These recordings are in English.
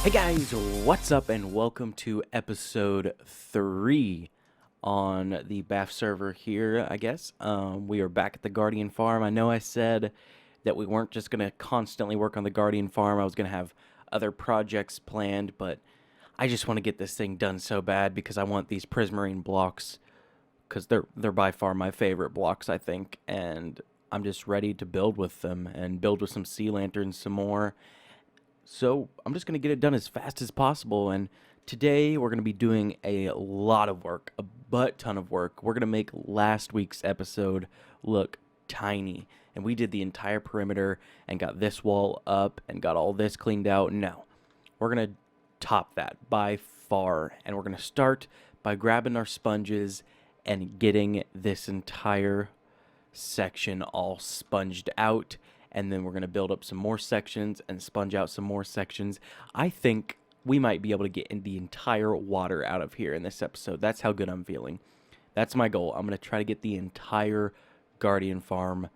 Hey guys, what's up and welcome to episode 3 on the BAF server here, I guess. We are back at the Guardian Farm. I know I said that we weren't just going to constantly work on the Guardian Farm. I was going to have other projects planned, but I just want to get this thing done so bad because I want these prismarine blocks because they're by far my favorite blocks, I think, and I'm just ready to build with them and build with some sea lanterns some more. So I'm just going to get it done as fast as possible, and today we're going to be doing a lot of work, a butt ton of work. We're going to make last week's episode look tiny, and we did the entire perimeter and got this wall up and got all this cleaned out. Now, we're going to top that by far, and we're going to start by grabbing our sponges and getting this entire section all sponged out. And then we're going to build up some more sections and sponge out some more sections. I think we might be able to get in the entire water out of here in this episode. That's how good I'm feeling. That's my goal. I'm going to try to get the entire Guardian Farm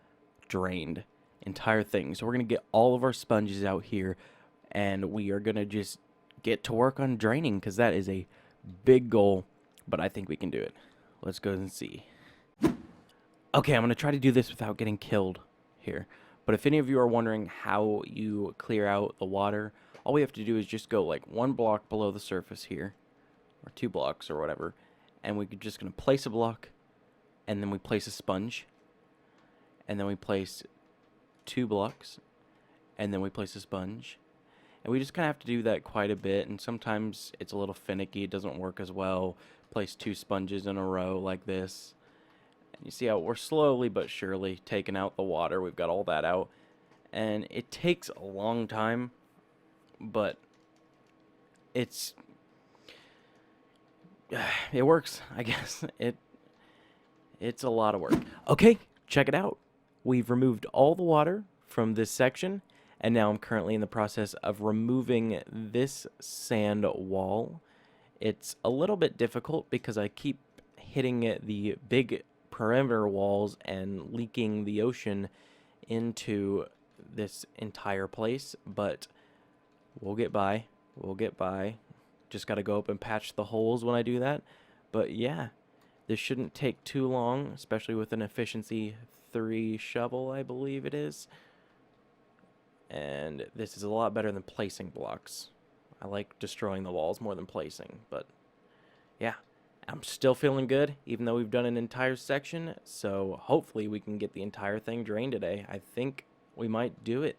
drained. Entire thing. So we're going to get all of our sponges out here. And we are going to just get to work on draining, because that is a big goal. But I think we can do it. Let's go and see. Okay, I'm going to try to do this without getting killed here. But if any of you are wondering how you clear out the water, all we have to do is just go like 1 block below the surface here, or 2 blocks or whatever, and we're just going to place a block, and then we place a sponge, and then we place 2 blocks, and then we place a sponge, and we just kind of have to do that quite a bit, and sometimes it's a little finicky, it doesn't work as well. Place 2 sponges in a row like this. You see how we're slowly but surely taking out the water. We've got all that out. And it takes a long time, but it works, I guess. It's a lot of work. Okay, check it out. We've removed all the water from this section, and now I'm currently in the process of removing this sand wall. It's a little bit difficult because I keep hitting the big perimeter walls and leaking the ocean into this entire place, but we'll get by. Just got to go up and patch the holes when I do that. But yeah, this shouldn't take too long, especially with an efficiency 3 shovel, I believe it is. And this is a lot better than placing blocks. I like destroying the walls more than placing, but yeah. I'm still feeling good, even though we've done an entire section, so hopefully we can get the entire thing drained today. I think we might do it.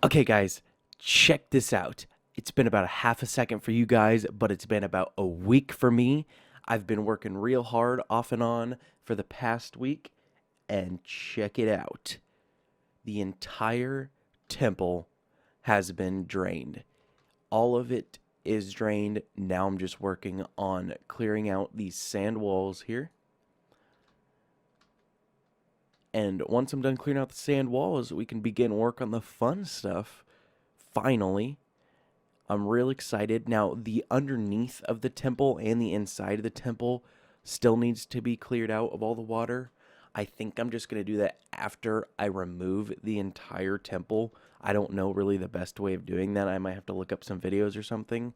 Okay, guys, check this out. It's been about a half a second for you guys, but it's been about a week for me. I've been working real hard off and on for the past week, and check it out. The entire temple has been drained. All of it is drained. Now I'm just working on clearing out these sand walls here. And once I'm done clearing out the sand walls, we can begin work on the fun stuff. Finally. I'm real excited. Now, the underneath of the temple and the inside of the temple still needs to be cleared out of all the water. I think I'm just going to do that after I remove the entire temple. I don't know really the best way of doing that. I might have to look up some videos or something.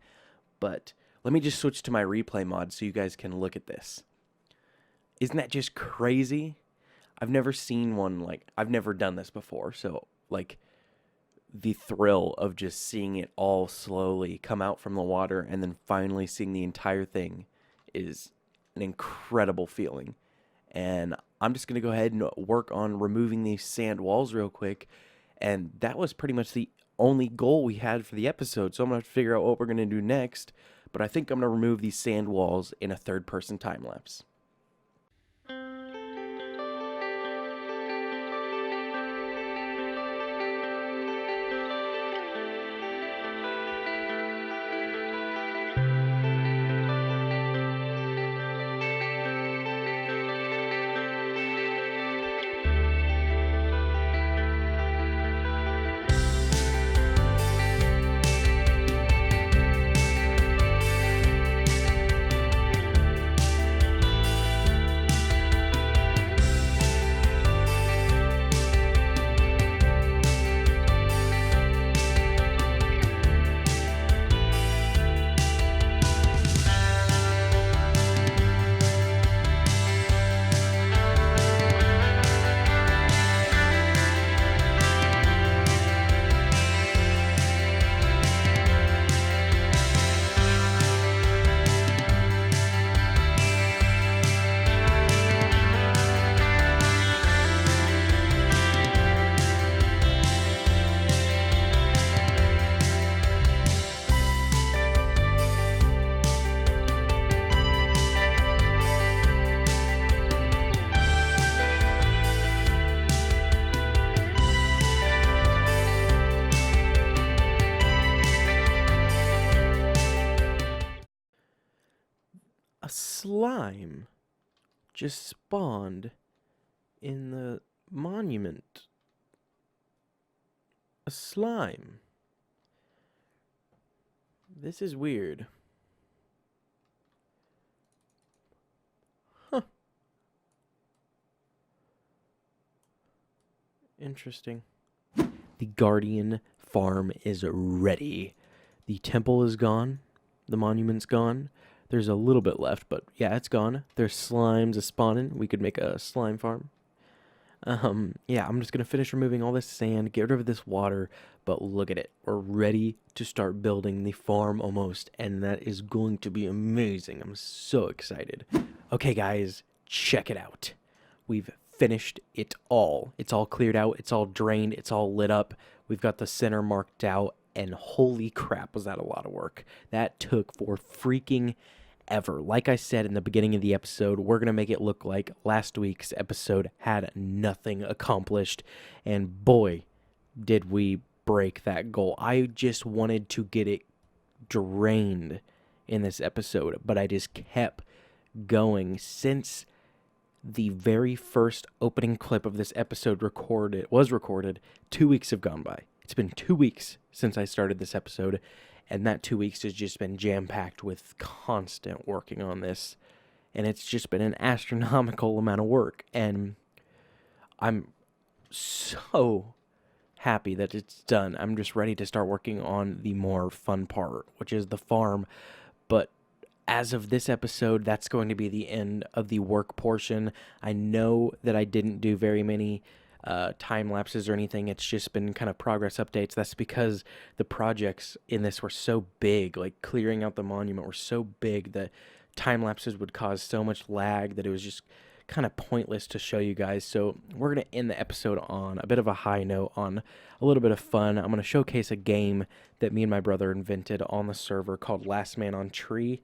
But let me just switch to my replay mod so you guys can look at this. Isn't that just crazy? I've never seen one I've never done this before. So, the thrill of just seeing it all slowly come out from the water and then finally seeing the entire thing is an incredible feeling. And I'm just going to go ahead and work on removing these sand walls real quick. And that was pretty much the only goal we had for the episode. So I'm going to have to figure out what we're going to do next. But I think I'm going to remove these sand walls in a third-person time-lapse. slime just spawned in the monument. A slime. This is weird. Huh. Interesting. The Guardian farm is ready. The temple is gone. The monument's gone. There's a little bit left, but yeah, it's gone. There's slimes a spawning. We could make a slime farm. Yeah, I'm just gonna finish removing all this sand, get rid of this water, but look at it. We're ready to start building the farm almost, and that is going to be amazing. I'm so excited. Okay, guys, check it out. We've finished it all. It's all cleared out, it's all drained, it's all lit up. We've got the center marked out, and holy crap, was that a lot of work. That took for freaking ever. Like I said in the beginning of the episode, we're going to make it look like last week's episode had nothing accomplished. And boy, did we break that goal. I just wanted to get it drained in this episode, but I just kept going since the very first opening clip of this episode was recorded. 2 weeks have gone by. It's been 2 weeks since I started this episode, and that 2 weeks has just been jam-packed with constant working on this. And it's just been an astronomical amount of work. And I'm so happy that it's done. I'm just ready to start working on the more fun part, which is the farm. But as of this episode, that's going to be the end of the work portion. I know that I didn't do very many time lapses or anything. It's just been kind of progress updates. That's because the projects in this were so big, like clearing out the monument were so big that time lapses would cause so much lag that it was just kind of pointless to show you guys. So we're going to end the episode on a bit of a high note, on a little bit of fun. I'm going to showcase a game that me and my brother invented on the server called Last Man on Tree.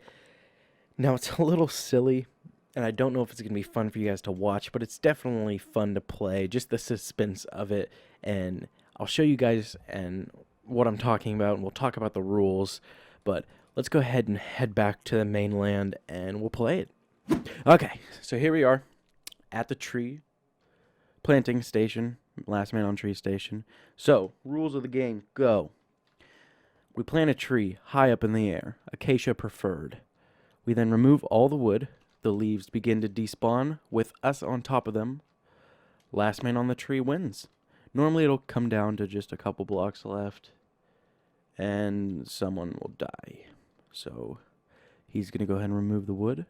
Now, it's a little silly, and I don't know if it's going to be fun for you guys to watch, but it's definitely fun to play, just the suspense of it. And I'll show you guys and what I'm talking about, and we'll talk about the rules. But let's go ahead and head back to the mainland, and we'll play it. Okay, so here we are at the tree planting station, Last Man on Tree station. So, rules of the game, go. We plant a tree high up in the air, acacia preferred. We then remove all the wood. The leaves begin to despawn with us on top of them. Last man on the tree wins. Normally it'll come down to just a couple blocks left, and someone will die. So he's going to go ahead and remove the wood.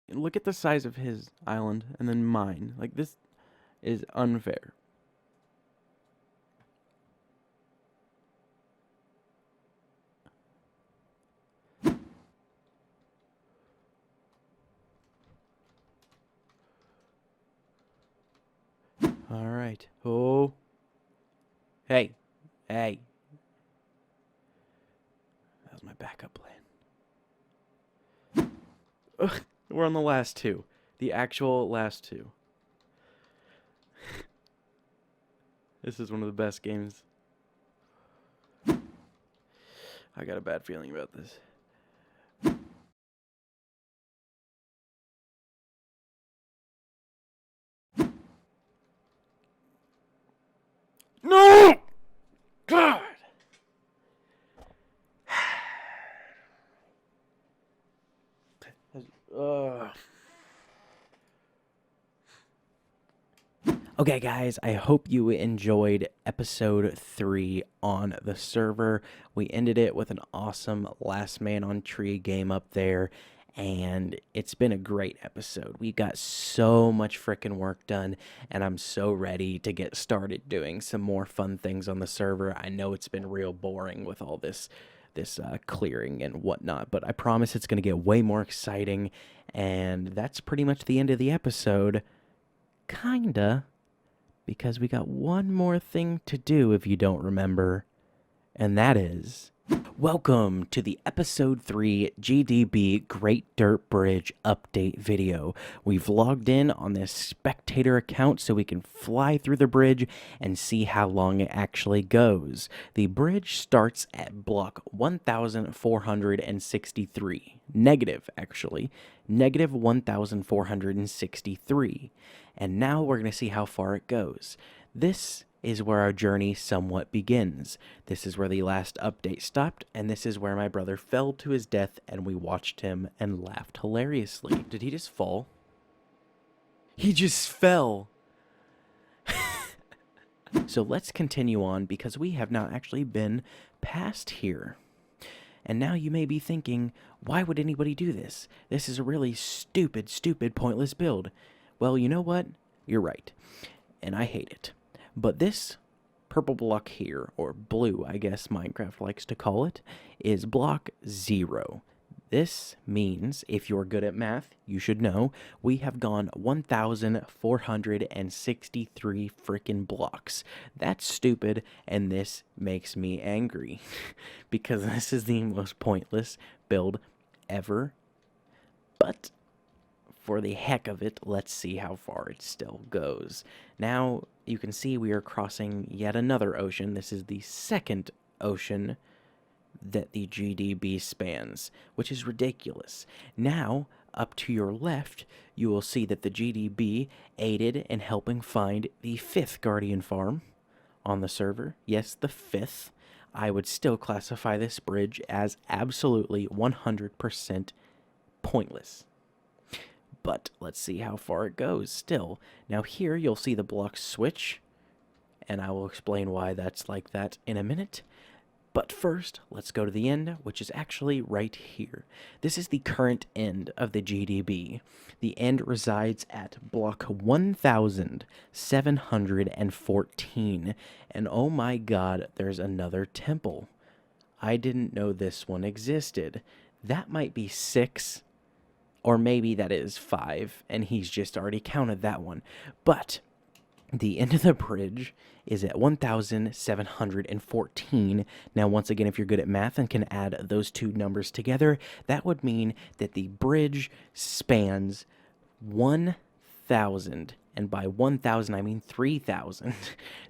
And look at the size of his island and then mine. Like, this is unfair. All right. Oh. Hey. Hey. That was my backup plan. Ugh, we're on the last two. The actual last two. This is one of the best games. I got a bad feeling about this. No! God! Okay, guys, I hope you enjoyed episode 3 on the server. We ended it with an awesome Last Man on Tree game up there, and it's been a great episode. We got so much freaking work done, and I'm so ready to get started doing some more fun things on the server. I know it's been real boring with all this clearing and whatnot, but I promise it's going to get way more exciting, and that's pretty much the end of the episode. Kinda. Because we got one more thing to do, if you don't remember, and that is Welcome to the episode 3 GDB Great Dirt Bridge update video. We've logged in on this spectator account so we can fly through the bridge and see how long it actually goes. The bridge starts at block 1463. Negative, actually. Negative 1463. And now we're going to see how far it goes. This is where our journey somewhat begins. This is where the last update stopped, and this is where my brother fell to his death and we watched him and laughed hilariously. Did he just fall? He just fell! So let's continue on because we have not actually been past here. And now you may be thinking, why would anybody do this? This is a really stupid, pointless build. Well, you know what? You're right. And I hate it. But this purple block here, or blue, I guess Minecraft likes to call it, is block 0. This means, if you're good at math, you should know, we have gone 1,463 freaking blocks. That's stupid, and this makes me angry, because this is the most pointless build ever. But for the heck of it, let's see how far it still goes. Now, you can see we are crossing yet another ocean. This is the second ocean that the GDB spans, which is ridiculous. Now, up to your left, you will see that the GDB aided in helping find the 5th Guardian Farm on the server. Yes, the 5th. I would still classify this bridge as absolutely 100% pointless. But let's see how far it goes still. Now here you'll see the blocks switch, and I will explain why that's like that in a minute. But first, let's go to the end, which is actually right here. This is the current end of the GDB. The end resides at block 1714. And oh my god, there's another temple. I didn't know this one existed. That might be 6. Or maybe that is 5, and he's just already counted that one. But the end of the bridge is at 1,714. Now, once again, if you're good at math and can add those two numbers together, that would mean that the bridge spans 1,000. And by 1,000, I mean 3,000.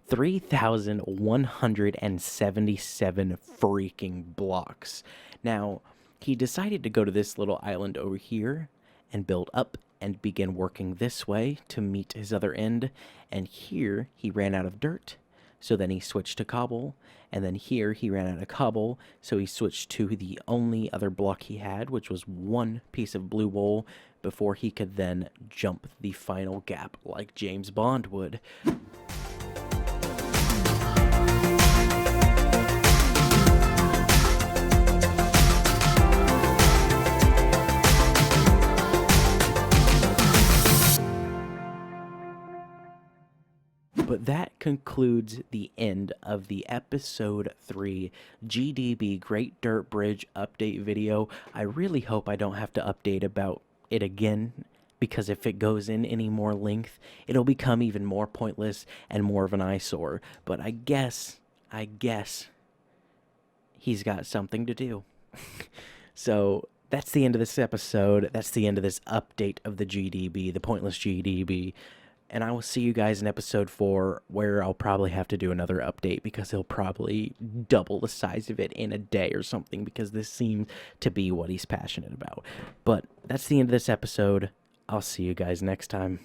3,177 freaking blocks. Now, he decided to go to this little island over here and build up and begin working this way to meet his other end. And here he ran out of dirt, so then he switched to cobble. And then here he ran out of cobble, so he switched to the only other block he had, which was one piece of blue wool, before he could then jump the final gap like James Bond would. But that concludes the end of the episode 3 GDB Great Dirt Bridge update video. I really hope I don't have to update about it again, because if it goes in any more length, it'll become even more pointless and more of an eyesore. But I guess he's got something to do. So that's the end of this episode. That's the end of this update of the GDB, the pointless GDB. And I will see you guys in episode 4, where I'll probably have to do another update because he'll probably double the size of it in a day or something, because this seems to be what he's passionate about. But that's the end of this episode. I'll see you guys next time.